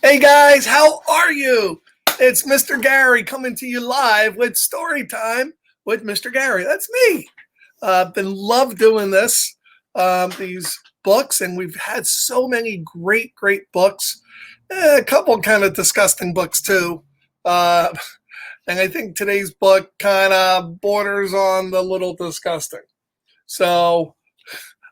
Hey guys, how are you? It's Mr. Gary coming to you live with Story Time with Mr. Gary. That's me. Been love doing this, these books, and we've had so many great books. A couple kind of disgusting books too. Uh, and I think today's book kind of borders on the little disgusting. So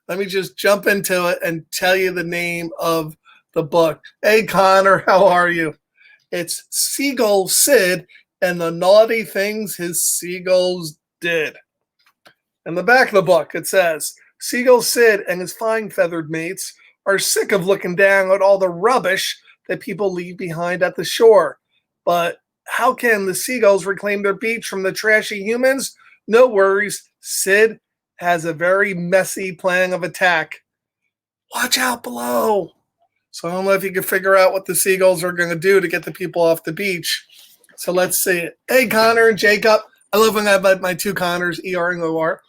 let me just jump into it and tell you the name of the book. Hey Connor, how are you? It's Seagull Sid and the naughty things his seagulls did. In the back of the book, it says Seagull Sid and his fine feathered mates are sick of looking down at all the rubbish that people leave behind at the shore. But how can the seagulls reclaim their beach from the trashy humans? No worries. Sid has a very messy plan of attack. Watch out below. So I don't know if you can figure out what the seagulls are going to do to get the people off the beach. So let's see it. Hey, Connor and Jacob. I love when I have my two Connors, E-R and O-R.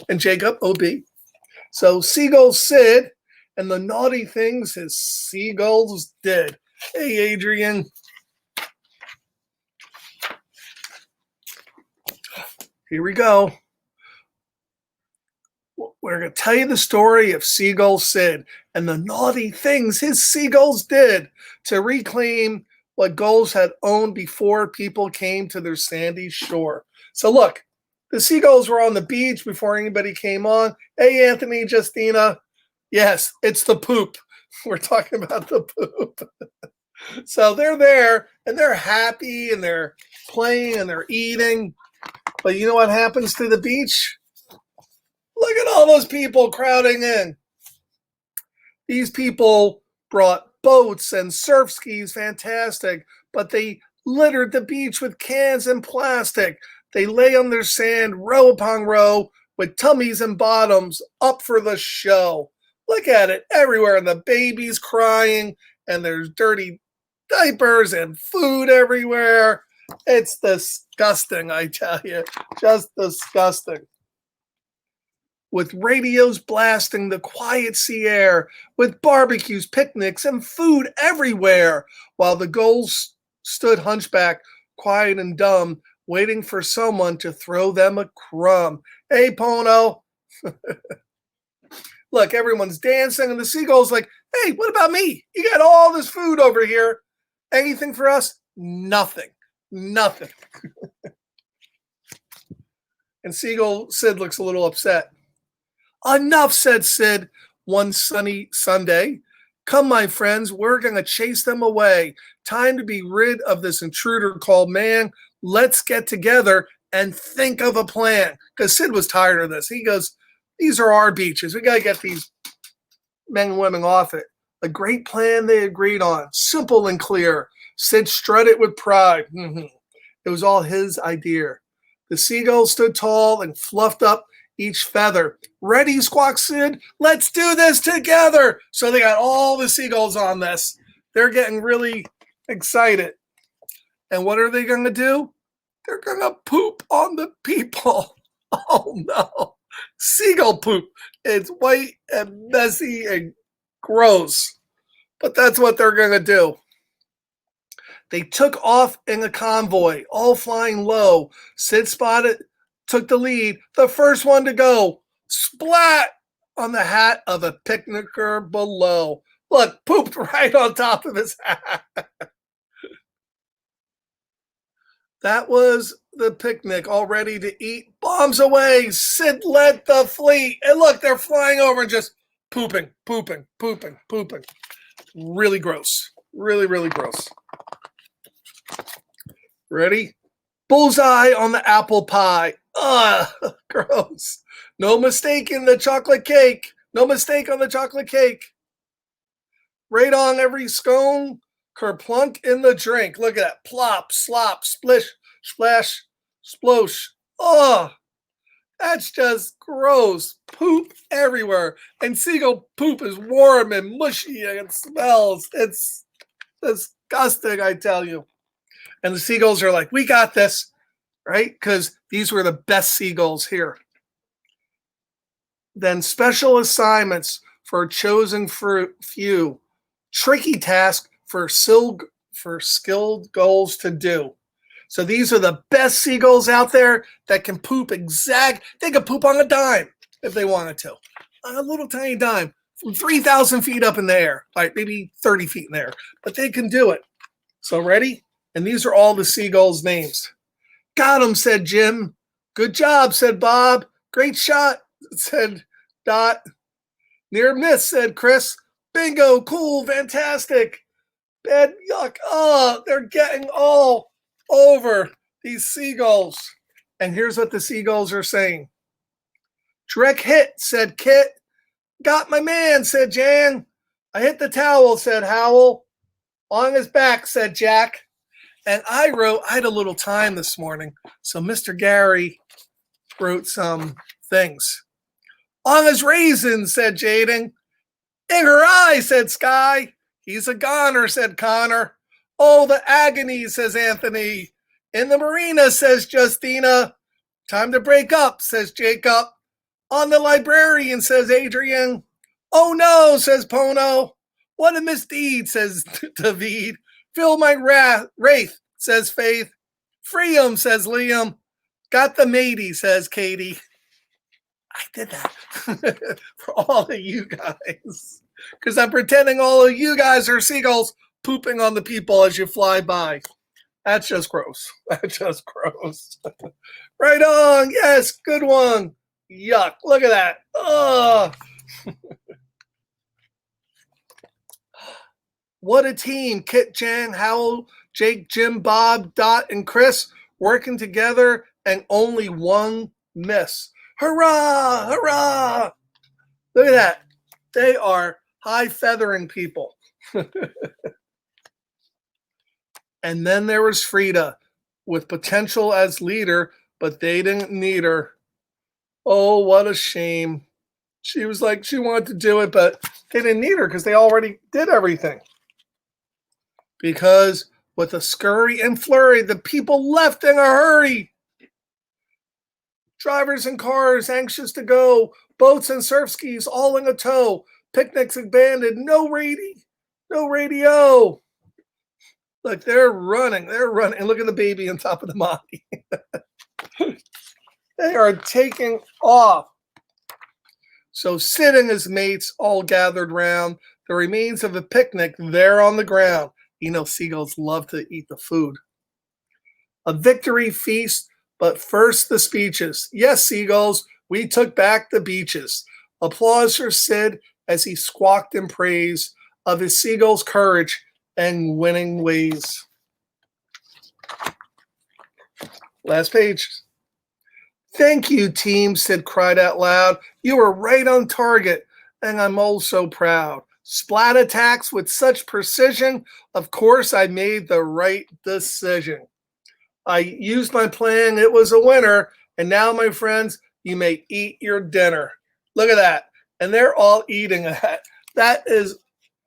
And Jacob, O-B. So Seagull Sid and the naughty things his seagulls did. Hey, Adrian. Here we go. We're going to tell you the story of Seagull Sid and the naughty things his seagulls did to reclaim what gulls had owned before people came to their sandy shore. So look, the seagulls were on the beach before anybody came on. Hey, Anthony, Justina. Yes, it's the poop. We're talking about the poop. So they're there and they're happy and they're playing and they're eating. But you know what happens to the beach? Look at all those people crowding in. These people brought boats and surf skis, fantastic, but they littered the beach with cans and plastic. They lay on their sand row upon row with tummies and bottoms up for the show. Look at it everywhere, and the babies crying, and there's dirty diapers and food everywhere. It's disgusting, I tell you, just disgusting. With radios blasting the quiet sea air, with barbecues, picnics, and food everywhere, while the gulls stood hunchback, quiet and dumb, waiting for someone to throw them a crumb. Hey, Pono. Look, everyone's dancing, and the seagull's like, hey, what about me? You got all this food over here. Anything for us? Nothing. Nothing. And Seagull Sid looks a little upset. Enough, said Sid one sunny Sunday. Come, my friends, we're going to chase them away. Time to be rid of this intruder called man. Let's get together and think of a plan. Because Sid was tired of this. He goes, these are our beaches. We got to get these men and women off it. A great plan they agreed on. Simple and clear. Sid strutted with pride. It was all his idea. The seagulls stood tall and fluffed up each feather. Ready, squawked Sid. Let's do this together. So they got all the seagulls on this. They're getting really excited. And what are they going to do? They're going to poop on the people. Oh, no. Seagull poop. It's white and messy and gross. But that's what they're going to do. They took off in a convoy, all flying low. Sid took the lead, the first one to go. Splat on the hat of a picnicker below. Look, pooped right on top of his hat. That was the picnic, all ready to eat. Bombs away. Sid led the fleet. And look, they're flying over and just pooping. Really gross. Really gross. Ready? Bullseye on the apple pie. Ugh, gross. No mistake in the chocolate cake. No mistake on the chocolate cake. Right on every scone. Kerplunk in the drink. Look at that. Plop, slop, splish, splash, splosh. Ugh, that's just gross. Poop everywhere. And seagull poop is warm and mushy and it smells. It's disgusting, I tell you. And the seagulls are like, we got this, right? Because these were the best seagulls here. Then special assignments for a chosen few. tricky task for skilled gulls to do. So these are the best seagulls out there that can poop they can poop on a dime if they wanted to. On a little tiny dime from 3,000 feet up in the air, like maybe 30 feet in the air, but they can do it. So ready? And these are all the seagulls' names. Got him, said Jim. Good job, said Bob. Great shot, said Dot. Near miss, said Chris. Bingo, cool, fantastic. Bad yuck. Oh, they're getting all over these seagulls. And here's what the seagulls are saying. Direct hit, said Kit. Got my man, said Jan. I hit the towel, said Howell. On his back, said Jack. And I had a little time this morning, so Mr. Gary wrote some things. On his raisins, said Jaden. In her eye, said Sky. He's a goner, said Connor. Oh, the agony, says Anthony. In the marina, says Justina. Time to break up, says Jacob. On the librarian, says Adrian. Oh no, says Pono. What a misdeed, says David. Fill my wraith, says Faith. Free 'em, says Liam. Got the matey, says Katie. I did that for all of you guys. Because I'm pretending all of you guys are seagulls pooping on the people as you fly by. That's just gross. That's just gross. Right on. Yes, good one. Yuck. Look at that. Oh. What a team. Kit, Jan, Howell, Jake, Jim, Bob, Dot, and Chris working together and only one miss. Hurrah! Hurrah! Look at that. They are high feathering people. And then there was Frida with potential as leader, but they didn't need her. Oh, what a shame. She was like, she wanted to do it, but they didn't need her because they already did everything. Because with a scurry and flurry, the people left in a hurry. Drivers and cars anxious to go, boats and surf skis all in a tow, picnics abandoned, no radio. Look, they're running. And look at the baby on top of the mommy. They are taking off. So sitting as mates all gathered round, the remains of a picnic there on the ground. You know, seagulls love to eat the food. A victory feast, but first the speeches. Yes, seagulls, we took back the beaches. Applause for Sid as he squawked in praise of his seagull's courage and winning ways. Last page. Thank you, team, Sid cried out loud. You were right on target, and I'm also proud. Splat attacks with such precision. Of course, I made the right decision. I used my plan. It was a winner. And now, my friends, you may eat your dinner. Look at that. And they're all eating that. That is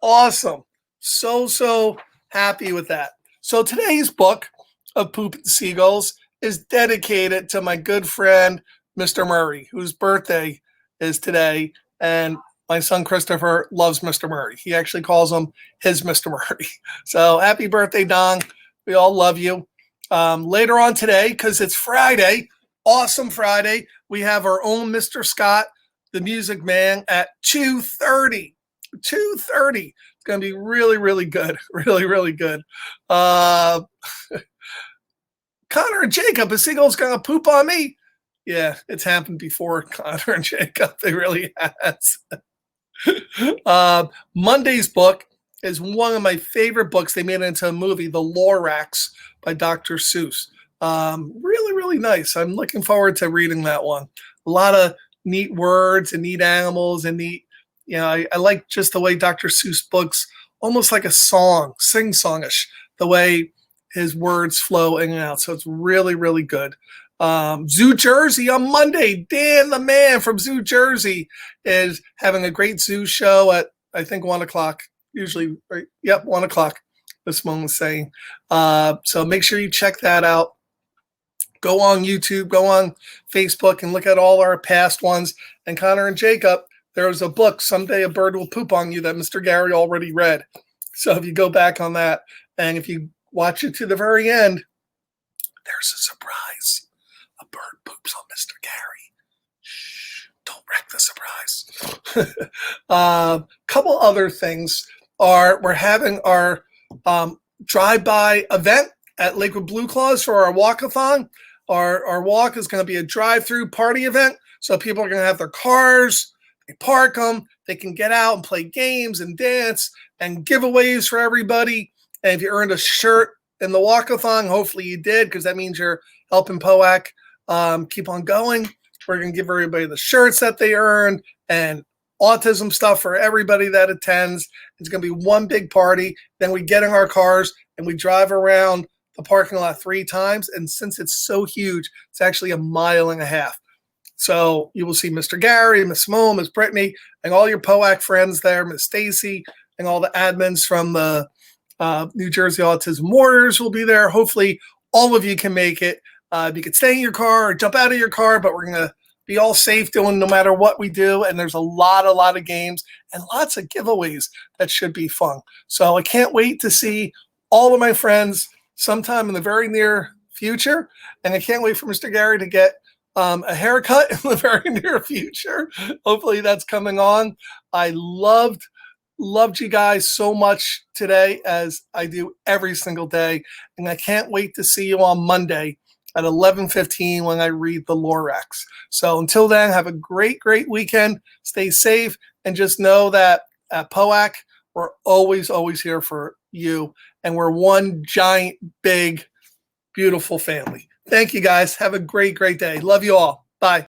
awesome. So happy with that. So today's book of Poop and Seagulls is dedicated to my good friend, Mr. Murray, whose birthday is today. And my son Christopher loves Mr. Murray. He actually calls him his Mr. Murray. So happy birthday, Don. We all love you. Later on today, because it's Friday, awesome Friday, we have our own Mr. Scott, the Music Man, at 2:30. 2:30. It's going to be really, really good. Really, really good. Connor and Jacob, a seagull's going to poop on me. Yeah, it's happened before, Connor and Jacob. It really has. Monday's book is one of my favorite books. They made it into a movie, The Lorax by Dr. Seuss. Really, really nice. I'm looking forward to reading that one. A lot of neat words and neat animals and neat, I like just the way Dr. Seuss books, almost like a song, sing-songish, the way his words flow in and out. So it's really, really good. Zoo Jersey on Monday. Dan the man from Zoo Jersey is having a great zoo show at, I think, 1 o'clock. Usually, right? Yep, 1 o'clock, this moment's saying. So make sure you check that out. Go on YouTube, go on Facebook, and look at all our past ones. And Connor and Jacob, there was a book, Someday a Bird Will Poop on You, that Mr. Gary already read. So if you go back on that and if you watch it to the very end, there's a surprise. A bird poops on Mr. Gary. Shh, don't wreck the surprise. Couple other things are we're having our drive-by event at Lakewood Blue Claws for our walkathon. Our walk is going to be a drive-through party event. So people are going to have their cars, they park them, they can get out and play games and dance and giveaways for everybody. And if you earned a shirt in the walkathon, hopefully you did, because that means you're helping POAC keep on going. We're going to give everybody the shirts that they earned and autism stuff for everybody that attends. It's going to be one big party. Then we get in our cars and we drive around the parking lot 3 times. And since it's so huge, it's actually a mile and a half. So you will see Mr. Gary, Miss Simone, Miss Brittany, and all your POAC friends there, Miss Stacy, and all the admins from the New Jersey Autism Warriors will be there. Hopefully all of you can make it. You could stay in your car or jump out of your car, but we're going to be all safe doing no matter what we do. And there's a lot of games and lots of giveaways that should be fun. So I can't wait to see all of my friends sometime in the very near future. And I can't wait for Mr. Gary to get a haircut in the very near future. Hopefully that's coming on. I loved you guys so much today, as I do every single day. And I can't wait to see you on Monday at 11:15 when I read the Lorax. So until then, have a great weekend. Stay safe, and just know that at POAC, we're always here for you. And we're one giant, big, beautiful family. Thank you, guys. Have a great day. Love you all. Bye.